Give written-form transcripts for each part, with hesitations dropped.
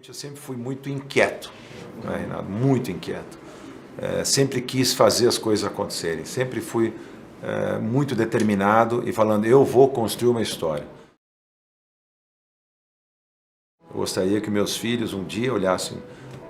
Eu sempre fui muito inquieto, né, Renato? Muito inquieto. Sempre quis fazer as coisas acontecerem, sempre fui muito determinado e falando, eu vou construir uma história. Eu gostaria que meus filhos um dia olhassem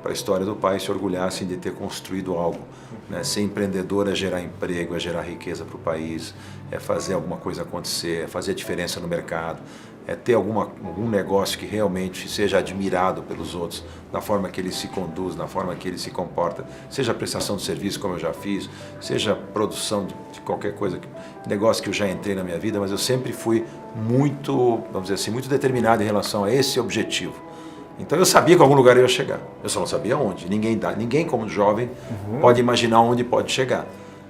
para a história do pai e se orgulhassem de ter construído algo. Né? Ser empreendedor é gerar emprego, é gerar riqueza para o país, é fazer alguma coisa acontecer, é fazer a diferença no mercado, é ter algum negócio que realmente seja admirado pelos outros, na forma que ele se conduz, na forma que ele se comporta, seja prestação de serviço, como eu já fiz, seja produção de qualquer coisa, negócio que eu já entrei na minha vida, mas eu sempre fui muito, vamos dizer assim, muito determinado em relação a esse objetivo. Então eu sabia que algum lugar eu ia chegar, eu só não sabia onde. Ninguém como jovem pode imaginar onde pode chegar.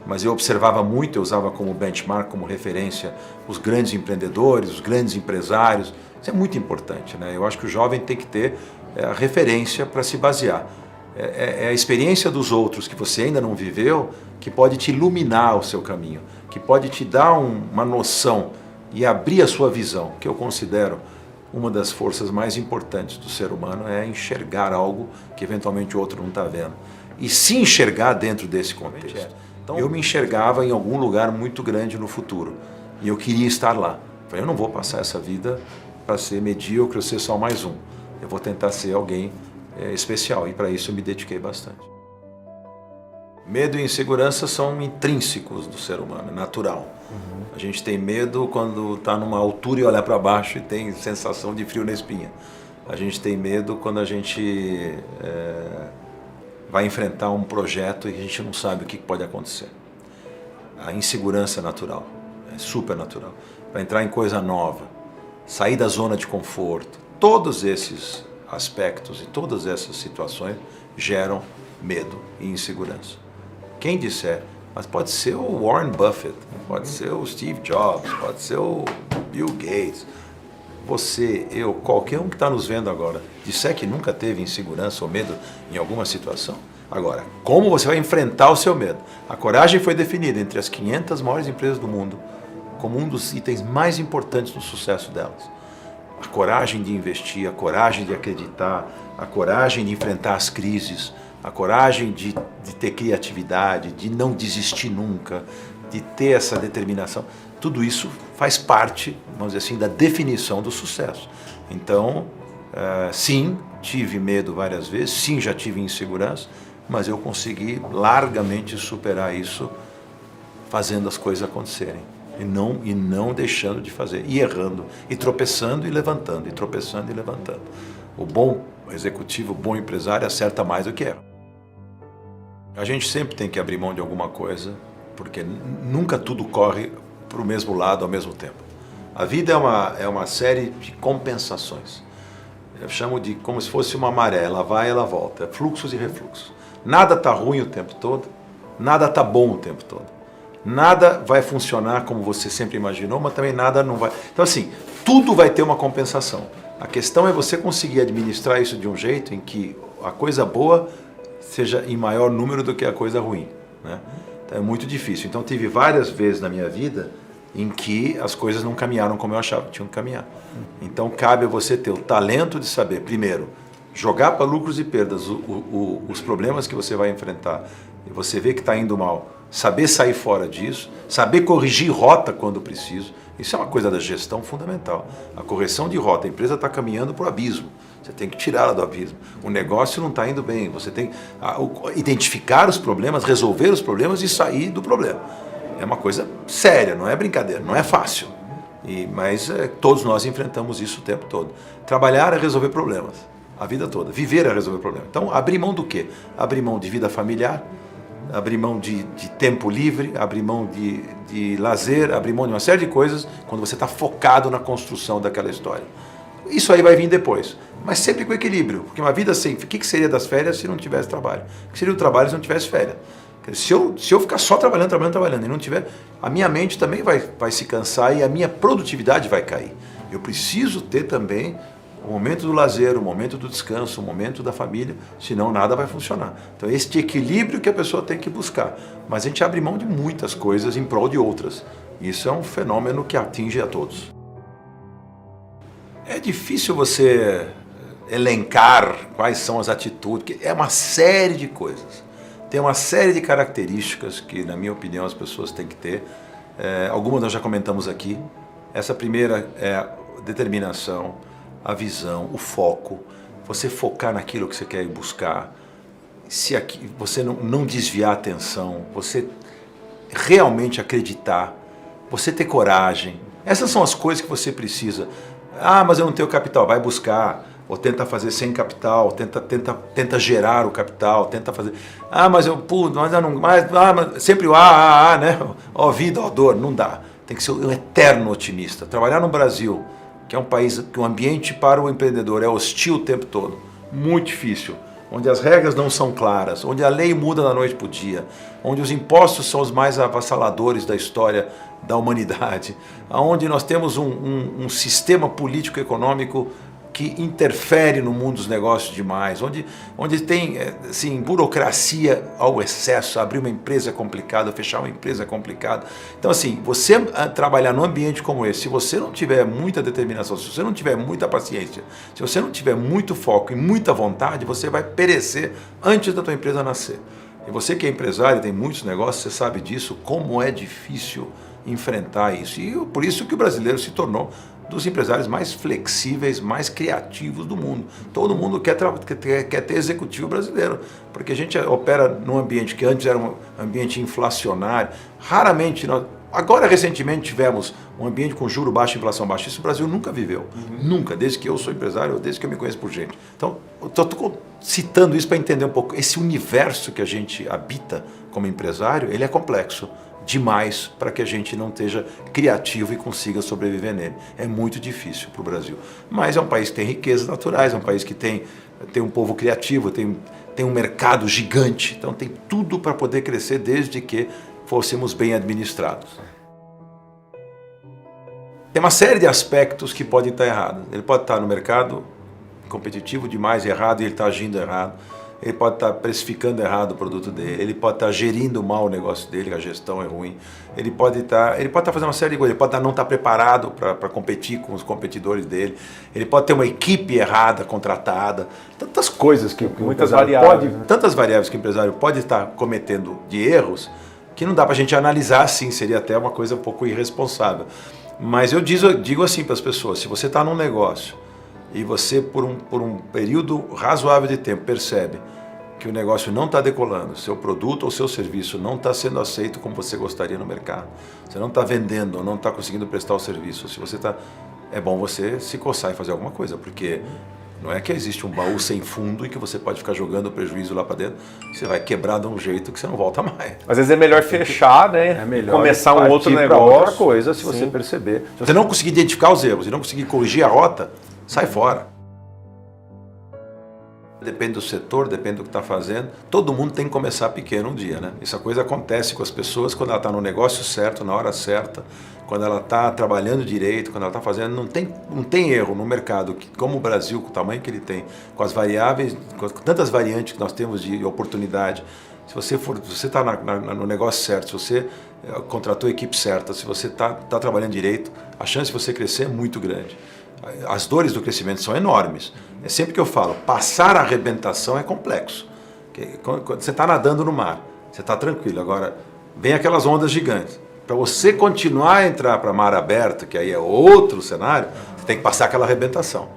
Mas eu observava muito, eu usava como benchmark, como referência, os grandes empreendedores, os grandes empresários. Isso é muito importante, né? Eu acho que o jovem tem que ter a referência para se basear. É a experiência dos outros que você ainda não viveu que pode te iluminar o seu caminho, que pode te dar uma noção e abrir a sua visão, que eu considero uma das forças mais importantes do ser humano é enxergar algo que eventualmente o outro não está vendo. E se enxergar dentro desse contexto. Então, eu me enxergava em algum lugar muito grande no futuro. E eu queria estar lá. Falei, eu não vou passar essa vida para ser medíocre ou ser só mais um. Eu vou tentar ser alguém especial. E para isso eu me dediquei bastante. Medo e insegurança são intrínsecos do ser humano, é natural. A gente tem medo quando está numa altura e olha para baixo e tem sensação de frio na espinha. A gente tem medo quando a gente vai enfrentar um projeto e a gente não sabe o que pode acontecer. A insegurança é natural, é super natural. Para entrar em coisa nova, sair da zona de conforto, todos esses aspectos e todas essas situações geram medo e insegurança. Quem disser, mas pode ser o Warren Buffett, pode ser o Steve Jobs, pode ser o Bill Gates, você, eu, qualquer um que está nos vendo agora, disser que nunca teve insegurança ou medo em alguma situação, agora, como você vai enfrentar o seu medo? A coragem foi definida entre as 500 maiores empresas do mundo como um dos itens mais importantes no sucesso delas. A coragem de investir, a coragem de acreditar, a coragem de enfrentar as crises, a coragem de ter criatividade, de não desistir nunca, de ter essa determinação. Tudo isso faz parte, vamos dizer assim, da definição do sucesso. Então, sim, tive medo várias vezes, sim, já tive insegurança, mas eu consegui largamente superar isso fazendo as coisas acontecerem. E não deixando de fazer, e errando, e tropeçando e levantando, e tropeçando e levantando. O bom executivo, o bom empresário acerta mais do que erra. A gente sempre tem que abrir mão de alguma coisa, porque nunca tudo corre para o mesmo lado ao mesmo tempo. A vida é uma série de compensações. Eu chamo de como se fosse uma maré, ela vai e ela volta, é fluxos e refluxos. Nada está ruim o tempo todo, nada está bom o tempo todo. Nada vai funcionar como você sempre imaginou, mas também nada não vai. Então assim, tudo vai ter uma compensação. A questão é você conseguir administrar isso de um jeito em que a coisa boa seja em maior número do que a coisa ruim, né? Então é muito difícil. Então tive várias vezes na minha vida em que as coisas não caminharam como eu achava que tinham que caminhar. Então cabe a você ter o talento de saber, primeiro, jogar para lucros e perdas os problemas que você vai enfrentar e você vê que está indo mal, saber sair fora disso, saber corrigir rota quando preciso. Isso é uma coisa da gestão fundamental. A correção de rota, a empresa está caminhando para o abismo, você tem que tirá-la do abismo. O negócio não está indo bem, você tem que identificar os problemas, resolver os problemas e sair do problema. É uma coisa séria, não é brincadeira, não é fácil. Mas todos nós enfrentamos isso o tempo todo. Trabalhar é resolver problemas, a vida toda. Viver é resolver problemas. Então, abrir mão do quê? Abrir mão de vida familiar, abrir mão de tempo livre, abrir mão de lazer, abrir mão de uma série de coisas quando você está focado na construção daquela história. Isso aí vai vir depois, mas sempre com equilíbrio, porque uma vida sem... O que seria das férias se não tivesse trabalho? O que seria o trabalho se não tivesse férias? Se eu ficar só trabalhando e não tiver, a minha mente também vai se cansar e a minha produtividade vai cair. Eu preciso ter também o momento do lazer, o momento do descanso, o momento da família, senão nada vai funcionar. Então este equilíbrio que a pessoa tem que buscar. Mas a gente abre mão de muitas coisas em prol de outras. Isso é um fenômeno que atinge a todos. É difícil você elencar quais são as atitudes, é uma série de coisas. Tem uma série de características que, na minha opinião, as pessoas têm que ter. Algumas nós já comentamos aqui. Essa primeira é a determinação, a visão, o foco. Você focar naquilo que você quer ir buscar. Se aqui, você não desviar a atenção, você realmente acreditar, você ter coragem. Essas são as coisas que você precisa. Ah, mas eu não tenho capital. Vai buscar. Ou tenta fazer sem capital, tenta gerar o capital, tenta fazer... Ah, mas eu pulo, mas eu não... mas sempre o né? Ó vida, ó dor, não dá. Tem que ser um eterno otimista. Trabalhar no Brasil, que é um país que o ambiente para o empreendedor é hostil o tempo todo, muito difícil, onde as regras não são claras, onde a lei muda da noite para o dia, onde os impostos são os mais avassaladores da história da humanidade, onde nós temos um sistema político-econômico que interfere no mundo dos negócios demais, onde tem assim, burocracia ao excesso, abrir uma empresa é complicado, fechar uma empresa é complicado. Então assim, você trabalhar num ambiente como esse, se você não tiver muita determinação, se você não tiver muita paciência, se você não tiver muito foco e muita vontade, você vai perecer antes da tua empresa nascer. E você que é empresário, tem muitos negócios, você sabe disso, como é difícil enfrentar isso. E por isso que o brasileiro se tornou dos empresários mais flexíveis, mais criativos do mundo. Todo mundo quer ter executivo brasileiro, porque a gente opera num ambiente que antes era um ambiente inflacionário. Raramente, agora recentemente tivemos um ambiente com juro baixo, inflação baixa. Isso o Brasil nunca viveu. Nunca, desde que eu sou empresário, desde que eu me conheço por gente. Então, eu estou citando isso para entender um pouco. Esse universo que a gente habita como empresário, ele é complexo demais para que a gente não esteja criativo e consiga sobreviver nele. É muito difícil para o Brasil. Mas é um país que tem riquezas naturais, é um país que tem um povo criativo, tem um mercado gigante, então tem tudo para poder crescer desde que fôssemos bem administrados. Tem uma série de aspectos que podem estar errados. Ele pode estar no mercado competitivo demais, errado, e ele está agindo errado. Ele pode estar precificando errado o produto dele, ele pode estar gerindo mal o negócio dele, a gestão é ruim, ele pode estar fazendo uma série de coisas, ele pode não estar preparado para competir com os competidores dele, ele pode ter uma equipe errada, contratada, tantas coisas que muitas variáveis, tantas variáveis que o empresário pode estar cometendo de erros, que não dá para a gente analisar assim, seria até uma coisa um pouco irresponsável. Mas eu digo assim para as pessoas, se você está num negócio, e você, por um período razoável de tempo, percebe que o negócio não está decolando, seu produto ou seu serviço não está sendo aceito como você gostaria no mercado, você não está vendendo ou não está conseguindo prestar o serviço, se você está, é bom você se coçar e fazer alguma coisa, porque não é que existe um baú sem fundo e que você pode ficar jogando o prejuízo lá para dentro, você vai quebrar de um jeito que você não volta mais. Às vezes é melhor fechar, né? É melhor começar um outro negócio. Outra coisa, se você perceber. Se você não conseguir identificar os erros e não conseguir corrigir a rota, sai fora. Depende do setor, depende do que está fazendo. Todo mundo tem que começar pequeno um dia, né? Essa coisa acontece com as pessoas quando ela está no negócio certo, na hora certa, quando ela está trabalhando direito, quando ela está fazendo. Não tem erro no mercado, como o Brasil, com o tamanho que ele tem, com as variáveis, com tantas variantes que nós temos de oportunidade. Se você está no negócio certo, se você contratou a equipe certa, se você está trabalhando direito, a chance de você crescer é muito grande. As dores do crescimento são enormes. É sempre que eu falo, passar a arrebentação é complexo. Quando você está nadando no mar, você está tranquilo. Agora, vem aquelas ondas gigantes. Para você continuar a entrar para mar aberto, que aí é outro cenário, você tem que passar aquela arrebentação.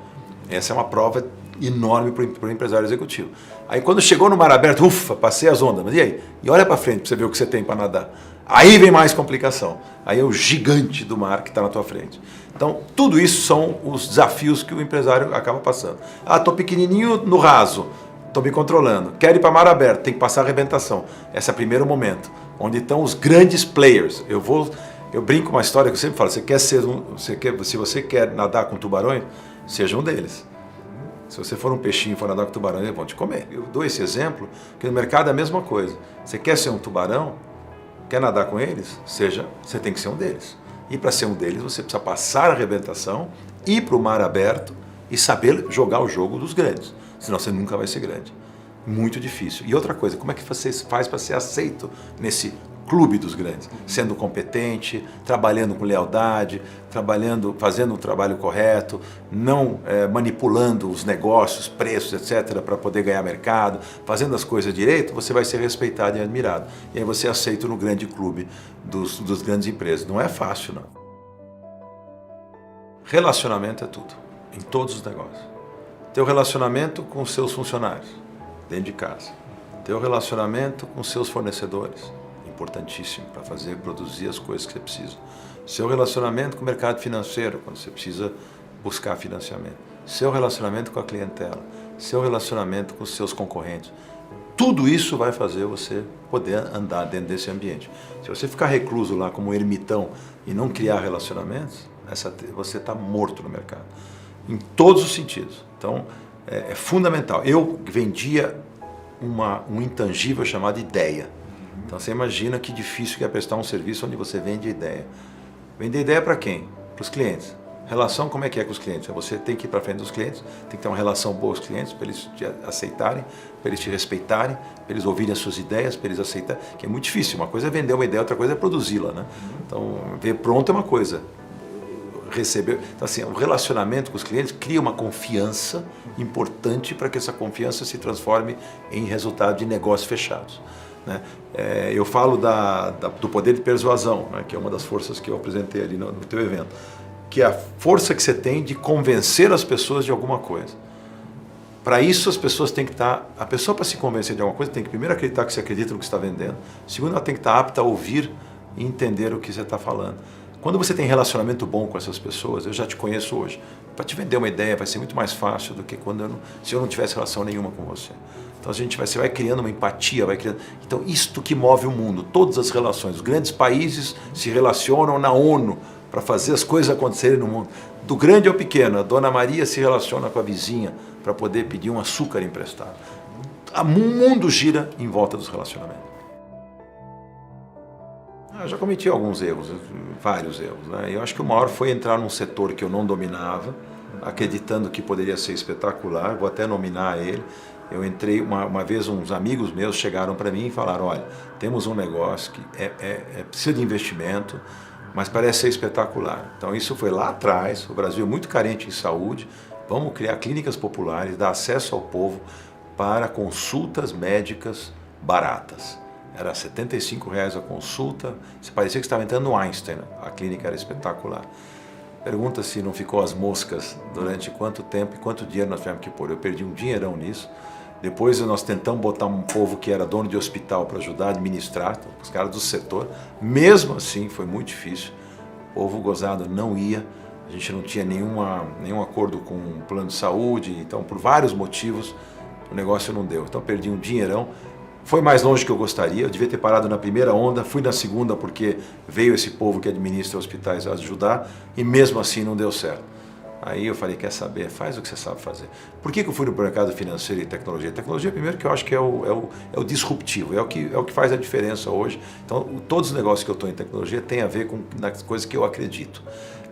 Essa é uma prova enorme para o empresário executivo. Aí quando chegou no mar aberto, ufa, passei as ondas, mas e aí? E olha para frente para você ver o que você tem para nadar. Aí vem mais complicação. Aí é o gigante do mar que está na tua frente. Então, tudo isso são os desafios que o empresário acaba passando. Ah, estou pequenininho no raso, estou me controlando. Quero ir para mar aberto, tem que passar a arrebentação. Esse é o primeiro momento, onde estão os grandes players. Eu brinco com uma história que eu sempre falo, se você quer nadar com tubarões, seja um deles. Se você for um peixinho e for nadar com tubarão, eles vão te comer. Eu dou esse exemplo, que no mercado é a mesma coisa. Você quer ser um tubarão, quer nadar com eles, você tem que ser um deles. E para ser um deles, você precisa passar a arrebentação, ir para o mar aberto e saber jogar o jogo dos grandes. Senão você nunca vai ser grande. Muito difícil. E outra coisa, como é que você faz para ser aceito nesse clube dos grandes, sendo competente, trabalhando com lealdade, fazendo um trabalho correto, não manipulando os negócios, preços, etc., para poder ganhar mercado, fazendo as coisas direito, você vai ser respeitado e admirado. E aí você é aceito no grande clube dos grandes empresas. Não é fácil, não. Relacionamento é tudo, em todos os negócios. Teu relacionamento com os seus funcionários, dentro de casa. Teu relacionamento com os seus fornecedores, importantíssimo para produzir as coisas que você precisa. Seu relacionamento com o mercado financeiro, quando você precisa buscar financiamento. Seu relacionamento com a clientela. Seu relacionamento com os seus concorrentes. Tudo isso vai fazer você poder andar dentro desse ambiente. Se você ficar recluso lá como um ermitão e não criar relacionamentos, você está morto no mercado. Em todos os sentidos. Então, é fundamental. Eu vendia um intangível chamado ideia. Então você imagina que difícil que é prestar um serviço onde você vende ideia. Vender ideia para quem? Para os clientes. Relação, como é que é com os clientes? Você tem que ir para frente dos clientes, tem que ter uma relação boa com os clientes, para eles te aceitarem, para eles te respeitarem, para eles ouvirem as suas ideias, para eles aceitarem, que é muito difícil. Uma coisa é vender uma ideia, outra coisa é produzi-la, né? Então, ver pronto é uma coisa. Receber. Então, assim, o relacionamento com os clientes cria uma confiança importante para que essa confiança se transforme em resultado de negócios fechados. Né? Eu falo do poder de persuasão, né? Que é uma das forças que eu apresentei ali no teu evento, que é a força que você tem de convencer as pessoas de alguma coisa. Para isso as pessoas têm que estar... A pessoa, para se convencer de alguma coisa, tem que primeiro acreditar que você acredita no que está vendendo. Segundo, ela tem que estar apta a ouvir e entender o que você está falando. Quando você tem relacionamento bom com essas pessoas, eu já te conheço hoje, para te vender uma ideia vai ser muito mais fácil do que se eu não tivesse relação nenhuma com você. Então você vai criando uma empatia, Então isto que move o mundo, todas as relações. Os grandes países se relacionam na ONU para fazer as coisas acontecerem no mundo. Do grande ao pequeno, a Dona Maria se relaciona com a vizinha para poder pedir um açúcar emprestado. O mundo gira em volta dos relacionamentos. Eu já cometi alguns erros, vários erros, né? Eu acho que o maior foi entrar num setor que eu não dominava, acreditando que poderia ser espetacular, vou até nominar ele. Eu entrei, uma vez uns amigos meus chegaram para mim e falaram, olha, temos um negócio que precisa de investimento, mas parece ser espetacular. Então isso foi lá atrás, o Brasil é muito carente em saúde, vamos criar clínicas populares, dar acesso ao povo para consultas médicas baratas. Era R$ 75,00 a consulta, parecia que estava entrando no Einstein, a clínica era espetacular. Pergunta se não ficou as moscas durante quanto tempo e quanto dinheiro nós tivemos que pôr. Eu perdi um dinheirão nisso. Depois nós tentamos botar um povo que era dono de hospital para ajudar a administrar, os caras do setor. Mesmo assim foi muito difícil. O povo gozado não ia, a gente não tinha nenhum acordo com o plano de saúde, então por vários motivos o negócio não deu. Então perdi um dinheirão. Foi mais longe que eu gostaria, eu devia ter parado na primeira onda, fui na segunda porque veio esse povo que administra hospitais a ajudar e mesmo assim não deu certo. Aí eu falei, quer saber, faz o que você sabe fazer. Por que eu fui no mercado financeiro e tecnologia? Tecnologia, primeiro, que eu acho que é o disruptivo, é o que faz a diferença hoje. Então, todos os negócios que eu estou em tecnologia têm a ver com as coisas que eu acredito.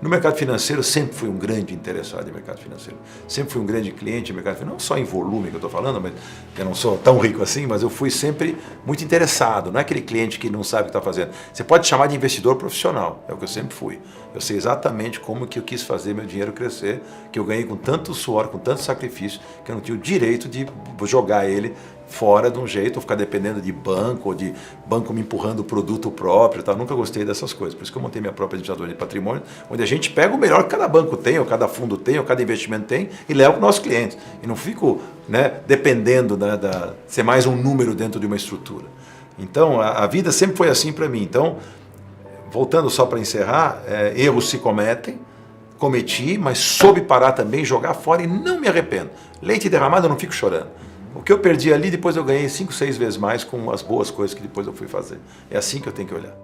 No mercado financeiro, sempre fui um grande interessado em mercado financeiro. Sempre fui um grande cliente em mercado financeiro, não só em volume que eu estou falando, mas eu não sou tão rico assim, mas eu fui sempre muito interessado. Não é aquele cliente que não sabe o que está fazendo. Você pode chamar de investidor profissional, é o que eu sempre fui. Eu sei exatamente como que eu quis fazer meu dinheiro crescer, que eu ganhei com tanto suor, com tanto sacrifício, que eu não tinha o direito de jogar ele fora de um jeito, ou ficar dependendo de banco, ou de banco me empurrando o produto próprio, tá? Nunca gostei dessas coisas. Por isso que eu montei minha própria administradora de patrimônio, onde a gente pega o melhor que cada banco tem, ou cada fundo tem, ou cada investimento tem, e leva para os nossos clientes. E não fico, né, dependendo de ser mais um número dentro de uma estrutura. Então, a vida sempre foi assim para mim. Então, voltando só para encerrar, erros se cometem, cometi, mas soube parar também, jogar fora e não me arrependo. Leite derramado eu não fico chorando. O que eu perdi ali, depois eu ganhei 5, 6 vezes mais com as boas coisas que depois eu fui fazer. É assim que eu tenho que olhar.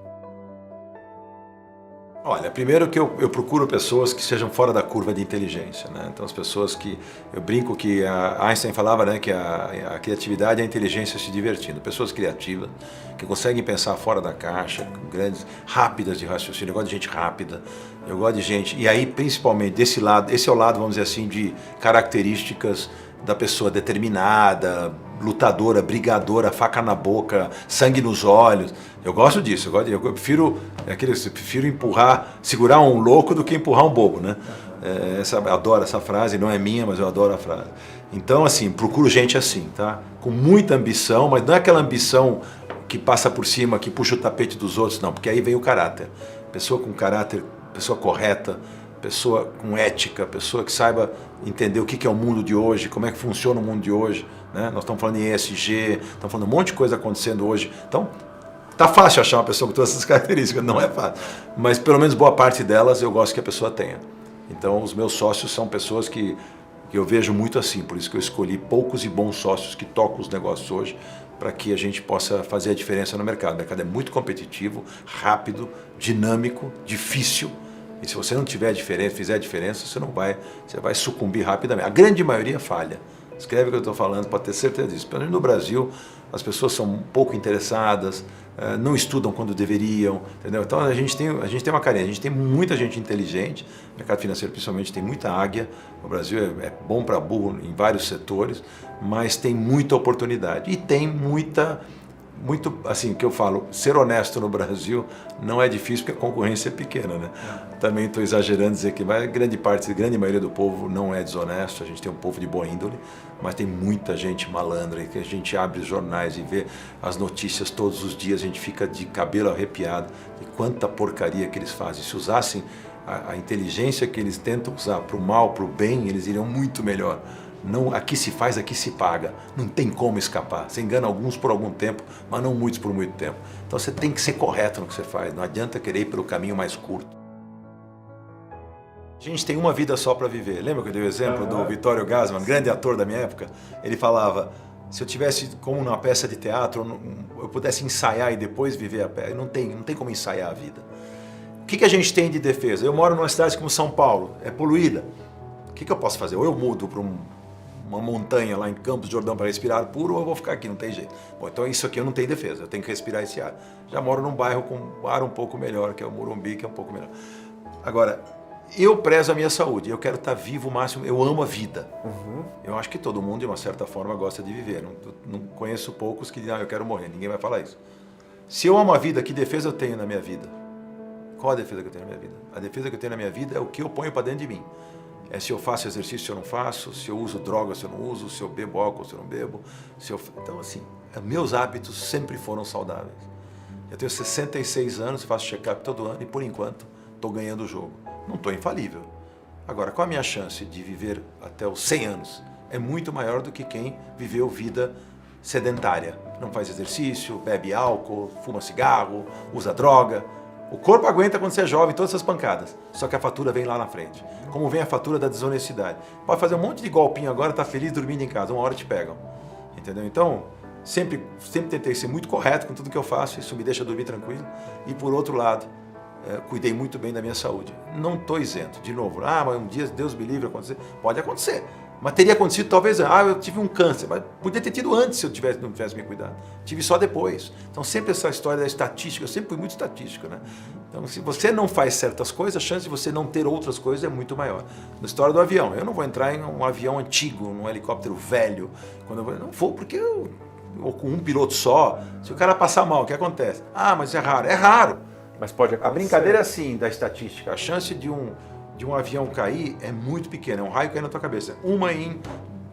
Olha, primeiro que eu procuro pessoas que sejam fora da curva de inteligência, né? Então as pessoas que... Eu brinco que a Einstein falava, né, que a criatividade é a inteligência se divertindo. Pessoas criativas, que conseguem pensar fora da caixa, grandes, rápidas de raciocínio. Eu gosto de gente rápida, eu gosto de gente... E aí, principalmente, desse lado, esse é o lado, vamos dizer assim, de características da pessoa determinada, lutadora, brigadora, faca na boca, sangue nos olhos. Eu gosto disso, eu prefiro empurrar, segurar um louco do que empurrar um bobo, né? Eu adoro essa frase, não é minha, mas eu adoro a frase. Então, assim, procuro gente assim, tá? Com muita ambição, mas não é aquela ambição que passa por cima, que puxa o tapete dos outros, não, porque aí vem o caráter. Pessoa com caráter, pessoa correta, pessoa com ética, pessoa que saiba entender o que é o mundo de hoje, como é que funciona o mundo de hoje, né? Nós estamos falando em ESG, estamos falando de um monte de coisa acontecendo hoje. Então, tá fácil achar uma pessoa com todas essas características, não é fácil. Mas pelo menos boa parte delas eu gosto que a pessoa tenha. Então, os meus sócios são pessoas que eu vejo muito assim, por isso que eu escolhi poucos e bons sócios que tocam os negócios hoje, para que a gente possa fazer a diferença no mercado. O mercado é muito competitivo, rápido, dinâmico, difícil. E se você não tiver diferença, fizer a diferença, você vai sucumbir rapidamente. A grande maioria falha. Escreve o que eu estou falando, pode ter certeza disso. Pelo menos no Brasil, as pessoas são um pouco interessadas, não estudam quando deveriam, entendeu? Então a gente tem uma carência, a gente tem muita gente inteligente, o mercado financeiro principalmente tem muita águia, o Brasil é bom para burro em vários setores, mas tem muita oportunidade e tem muito, assim, o que eu falo, ser honesto no Brasil não é difícil porque a concorrência é pequena, né? Também estou exagerando dizer que a grande maioria do povo não é desonesto, a gente tem um povo de boa índole, mas tem muita gente malandra e que a gente abre os jornais e vê as notícias todos os dias, a gente fica de cabelo arrepiado de quanta porcaria que eles fazem. Se usassem a inteligência que eles tentam usar para o mal, para o bem, eles iriam muito melhor. Não, aqui se faz, aqui se paga. Não tem como escapar. Você engana alguns por algum tempo, mas não muitos por muito tempo. Então você tem que ser correto no que você faz. Não adianta querer ir pelo caminho mais curto. A gente tem uma vida só para viver. Lembra que eu dei o exemplo do Vittorio Gassman, grande ator da minha época? Ele falava, se eu tivesse como numa peça de teatro, eu pudesse ensaiar e depois viver a peça. Não tem como ensaiar a vida. O que a gente tem de defesa? Eu moro numa cidade como São Paulo, é poluída. O que eu posso fazer? Ou eu mudo para uma montanha lá em Campos do Jordão para respirar ar puro, ou eu vou ficar aqui, não tem jeito. Bom, então isso aqui eu não tenho defesa, eu tenho que respirar esse ar. Já moro num bairro com ar um pouco melhor, que é o Morumbi, que é um pouco melhor. Agora, eu prezo a minha saúde, eu quero estar vivo o máximo, eu amo a vida. Eu acho que todo mundo, de uma certa forma, gosta de viver. Não conheço poucos que dizem, eu quero morrer, ninguém vai falar isso. Se eu amo a vida, que defesa eu tenho na minha vida? Qual a defesa que eu tenho na minha vida? A defesa que eu tenho na minha vida é o que eu ponho para dentro de mim. É se eu faço exercício, se eu não faço, se eu uso droga, se eu não uso, se eu bebo álcool, se eu não bebo. Então, assim, meus hábitos sempre foram saudáveis. Eu tenho 66 anos, faço check-up todo ano e, por enquanto, estou ganhando o jogo. Não estou infalível. Agora, qual a minha chance de viver até os 100 anos? É muito maior do que quem viveu vida sedentária. Não faz exercício, bebe álcool, fuma cigarro, usa droga. O corpo aguenta quando você é jovem todas essas pancadas, só que a fatura vem lá na frente. Como vem a fatura da desonestidade. Pode fazer um monte de golpinho agora, tá feliz dormindo em casa, uma hora te pegam. Entendeu? Então, sempre tentei ser muito correto com tudo que eu faço, isso me deixa dormir tranquilo. E por outro lado, cuidei muito bem da minha saúde. Não estou isento. De novo, mas um dia, Deus me livre, acontecer. Pode acontecer. Mas teria acontecido talvez, eu tive um câncer, mas podia ter tido antes se eu não tivesse me cuidado. Tive só depois. Então sempre essa história da estatística, eu sempre fui muito estatístico, né? Então se você não faz certas coisas, a chance de você não ter outras coisas é muito maior. Na história do avião, eu não vou entrar em um avião antigo, num helicóptero velho, não vou porque ou com um piloto só, se o cara passar mal, o que acontece? Mas é raro. É raro. Mas pode acontecer. A brincadeira é assim da estatística, a chance de um avião cair é muito pequena, é um raio cair na tua cabeça. Uma em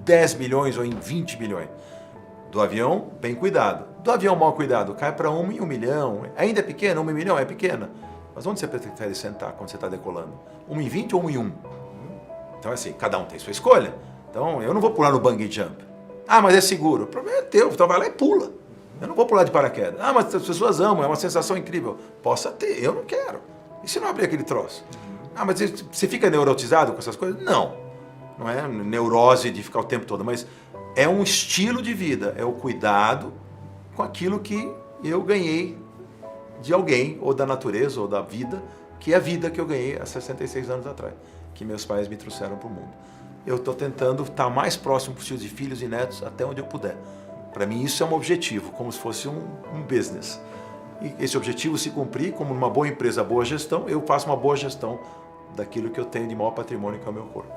10 milhões ou em 20 milhões. Do avião, bem cuidado. Do avião mal cuidado, cai para 1 em 1 milhão. Ainda é pequena? 1 em 1 milhão é pequena. Mas onde você prefere sentar quando você está decolando? 1 em 20 ou 1 em 1? Então é assim, cada um tem sua escolha. Então eu não vou pular no bungee jump. Mas é seguro. O problema é teu, então vai lá e pula. Eu não vou pular de paraquedas. Mas as pessoas amam, é uma sensação incrível. Possa ter, eu não quero. E se não abrir aquele troço? Mas você fica neurotizado com essas coisas? Não. Não é neurose de ficar o tempo todo, mas é um estilo de vida, é o cuidado com aquilo que eu ganhei de alguém, ou da natureza, ou da vida, que é a vida que eu ganhei há 66 anos atrás, que meus pais me trouxeram para o mundo. Eu estou tentando estar mais próximo possível de filhos e netos até onde eu puder. Para mim isso é um objetivo, como se fosse um business. E esse objetivo se cumprir, como numa boa empresa, boa gestão, eu faço uma boa gestão daquilo que eu tenho de maior patrimônio, que é o meu corpo.